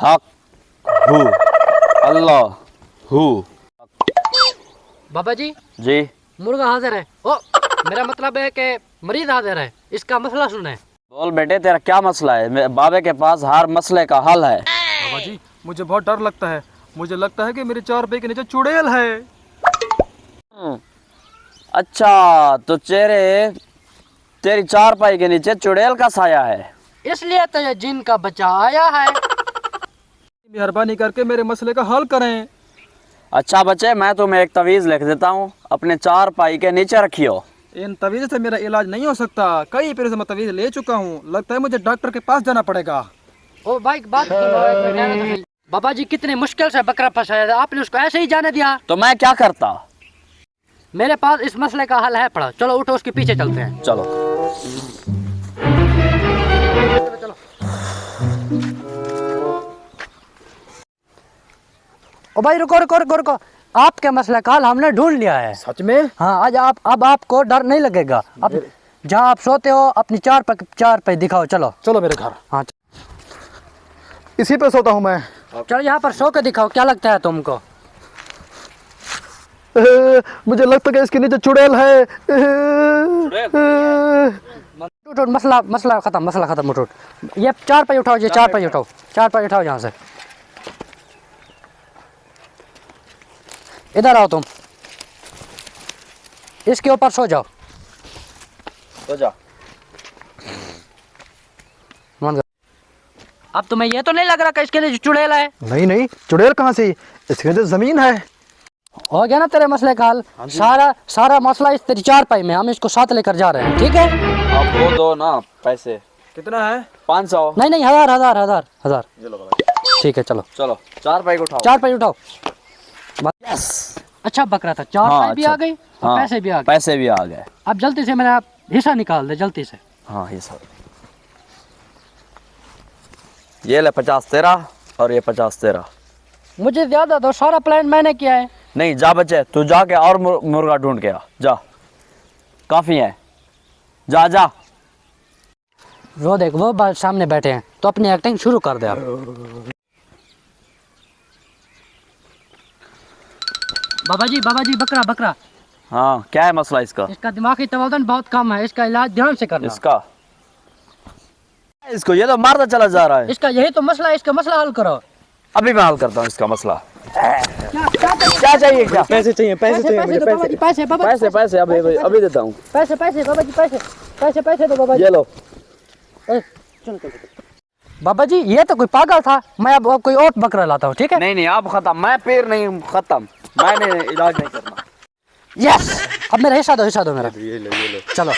हक who Allah who. बाबा जी जी मुर्गा हाजिर है। ओ मेरा मतलब है कि मरीज हाजिर है, इसका मसला सुने। बोल बेटे, तेरा क्या मसला है? बाबे के पास हर मसले का हल है। बाबा जी मुझे बहुत डर लगता है। मुझे लगता है कि मेरे 4 रुपए के नीचे चुड़ैल है। अच्छा, तो तेरी चारपाई के नीचे चुड़ैल का साया है। इसलिए तो ये जिन का बच्चा आया है। मेहरबानी करके मेरे मसले का हल करें। अच्छा बच्चे, मैं तुम्हें एक तवीज़ लिख देता हूँ, अपने चारपाई के नीचे रखियो। इन तवीज़ से मेरा इलाज नहीं हो सकता। कई पेड़ से मैं तवीज़ ले चुका हूँ। लगता है मुझे डॉक्टर के पास जाना पड़ेगा। ओ भाई बात सुनो, एक मिनट ठहरो तो सही। बाबा जी कितनी मुश्किल से बकरा फंसाया था, आपने उसको ऐसे ही जाने दिया। तो मैं क्या करता? मेरे पास इस मसले का हल है पड़ा। चलो उठो, उसके पीछे चलते हैं। चलो। ओ भाई रुको रुको रुको रुको, आपके मसले का हल हमने ढूंढ लिया है। सच में? हाँ, आज अब आपको डर नहीं लगेगा। अब जहाँ आप सोते हो अपनी चार पे दिखाओ। चलो चलो मेरे घर। हाँ इसी पे सोता हूँ मैं। चलो यहाँ पर सो के दिखाओ, क्या लगता है तुमको? मुझे लगता है कि इसके नीचे चुड़ैल है। उठो, मसला खत्म। उठो, ये चार पे उठाओ, ये चार पे उठाओ यहाँ से। इधर आओ तुम, इसके ऊपर सो जाओ। तो जा। अब तुम्हें ये तो नहीं लग रहा कि इसके लिए चुड़ैल है? नहीं, चुड़ैल कहाँ से? इसके नीचे जमीन है। हो गया ना तेरे मसले का हल। सारा मसला इस तेरी चारपाई में, हम इसको साथ लेकर जा रहे हैं, ठीक है? अब वो दो ना पैसे। कितना है? 500। नहीं, हजार। ठीक है, चलो चारपाई को उठाओ। चारपाई उठाओ। यस, अच्छा बकरा था। चारपाई भी अच्छा। आ गई और हाँ, पैसे भी आ गए। पैसे भी आ गए। अब जल्दी से मेरा हिस्सा निकाल दे, जल्दी से। हाँ, ये सब ये ले 50 तेरा और ये 50 तेरा। मुझे ज्यादा दो, सारा प्लान मैंने किया है। नहीं, जा बच्चे, तू जाके और मुर्गा ढूंढ के आ जा, काफी है। जा। वो देख, वो सामने बैठे हैं, तो अपनी एक्टिंग शुरू कर दे आप। बाबा जी बकरा। हाँ, क्या है मसला इसका? इसका दिमागी तवाज़ुन बहुत कम है, इसका इलाज ध्यान से करना। इसको ये तो मारता चला जा रहा है। इसका यही तो मसला है, इसका मसला हल करो। अभी मैं हल करता हूँ इसका मसला। क्या चाहिए? क्या पैसे चाहिए मुझे, पैसे बाबा जी, पैसे अभी देता हूँ। पैसे बाबा जी, पैसे दो बाबा जी। ये लो। चल बाबा जी, ये तो कोई पागल था। मैं अब कोई और बकरा लाता हूँ, ठीक है? नहीं, अब खत्म। मैं पैर नहीं, खत्म। मैंने इलाज नहीं करना। यस, अब मेरा हिस्सा दो मेरा। ये लो। चलो